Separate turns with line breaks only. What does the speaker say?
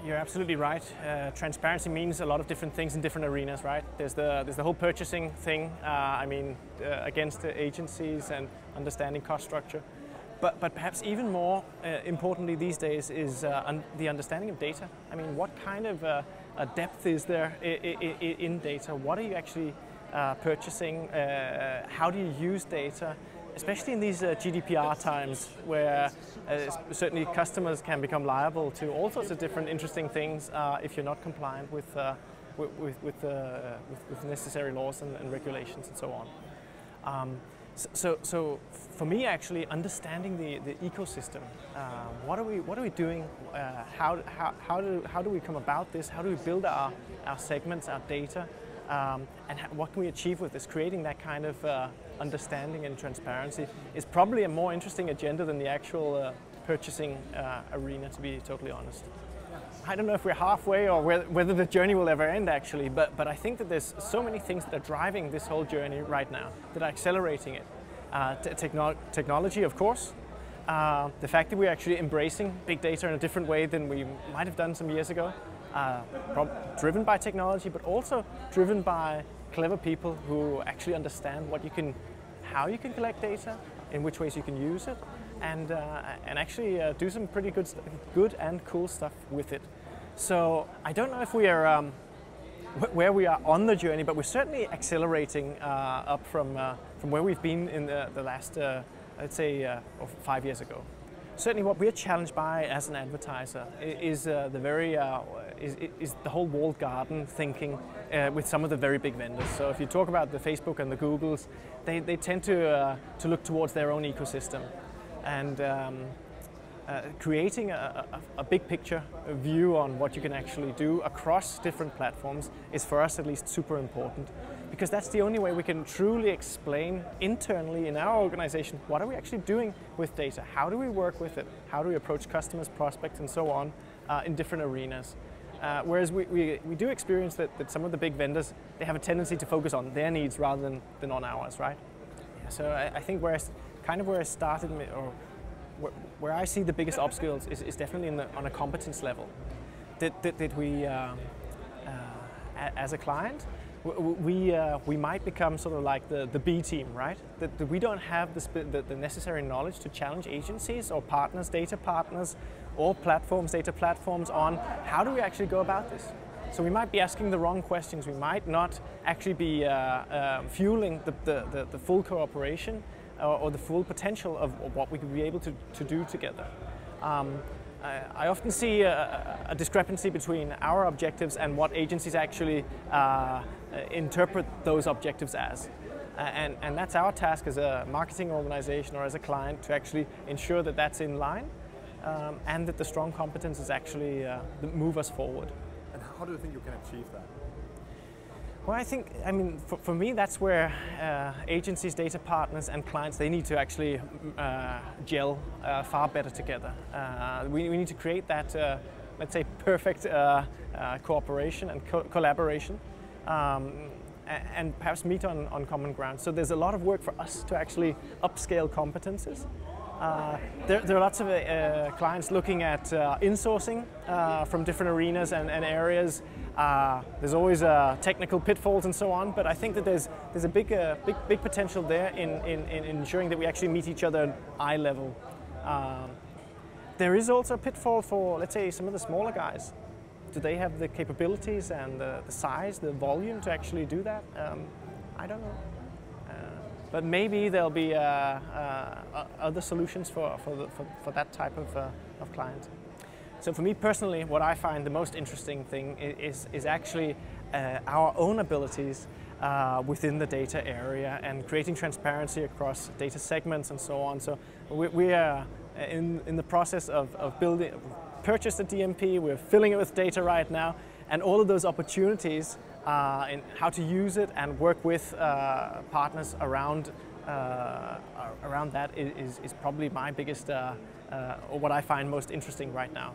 You're absolutely right. Transparency means a lot of different things in different arenas, right? There's the whole purchasing thing. Against the agencies and understanding cost structure. But perhaps even more importantly these days is the understanding of data. I mean, what kind of a depth is there in data? What are you actually purchasing? How do you use data? Especially in these GDPR times, where certainly customers can become liable to all sorts of different interesting things if you're not compliant with necessary laws and regulations and so on. So for me, actually, understanding the ecosystem, what are we doing? How do we come about this? How do we build our segments, our data? And what can we achieve with this? Creating that kind of understanding and transparency is probably a more interesting agenda than the actual purchasing arena, to be totally honest. I don't know if we're halfway or whether the journey will ever end actually, but I think that there's so many things that are driving this whole journey right now, that are accelerating it. Technology, of course. The fact that we're actually embracing big data in a different way than we might have done some years ago. Driven by technology, but also driven by clever people who actually understand how you can collect data, in which ways you can use it, and actually do some pretty good and cool stuff with it. So I don't know if we are where we are on the journey, but we're certainly accelerating up from where we've been in the last, let's say, 5 years ago. Certainly, what we're challenged by as an advertiser is the whole walled garden thinking with some of the very big vendors. So if you talk about the Facebook and the Googles, they tend to look towards their own ecosystem, and creating a big picture view on what you can actually do across different platforms is, for us at least, super important. Because that's the only way we can truly explain internally in our organization what are we actually doing with data, how do we work with it, how do we approach customers, prospects and so on in different arenas. Whereas we do experience that some of the big vendors, they have a tendency to focus on their needs rather than on ours, right? Yeah, so I think where I started, or where I see the biggest obstacles is definitely on a competence level. That we, as a client, we might become sort of like the B team, right? That we don't have the necessary knowledge to challenge agencies or partners, data partners, or platforms, data platforms on how do we actually go about this. So we might be asking the wrong questions. We might not actually be fueling the full cooperation or the full potential of what we could be able to do together. I often see a discrepancy between our objectives and what agencies actually interpret those objectives as. And that's our task as a marketing organization or as a client, to actually ensure that that's in line and that the strong competences actually move us forward.
And how do you think you can achieve that?
Well, I mean, for me, that's where agencies, data partners and clients, they need to actually gel far better together. We need to create that, let's say, perfect cooperation and collaboration, and perhaps meet on common ground. So there's a lot of work for us to actually upscale competences. There are lots of clients looking at insourcing from different arenas and areas. There's always technical pitfalls and so on, but I think that there's a big potential there in ensuring that we actually meet each other at eye level. There is also a pitfall for, let's say, some of the smaller guys. Do they have the capabilities and the size, the volume to actually do that? I don't know. But maybe there'll be other solutions for that type of client. So for me personally, what I find the most interesting thing is actually our own abilities within the data area and creating transparency across data segments and so on. So we are in the process of purchased a DMP, we're filling it with data right now, and all of those opportunities in how to use it and work with partners around that is probably my biggest, or what I find most interesting right now.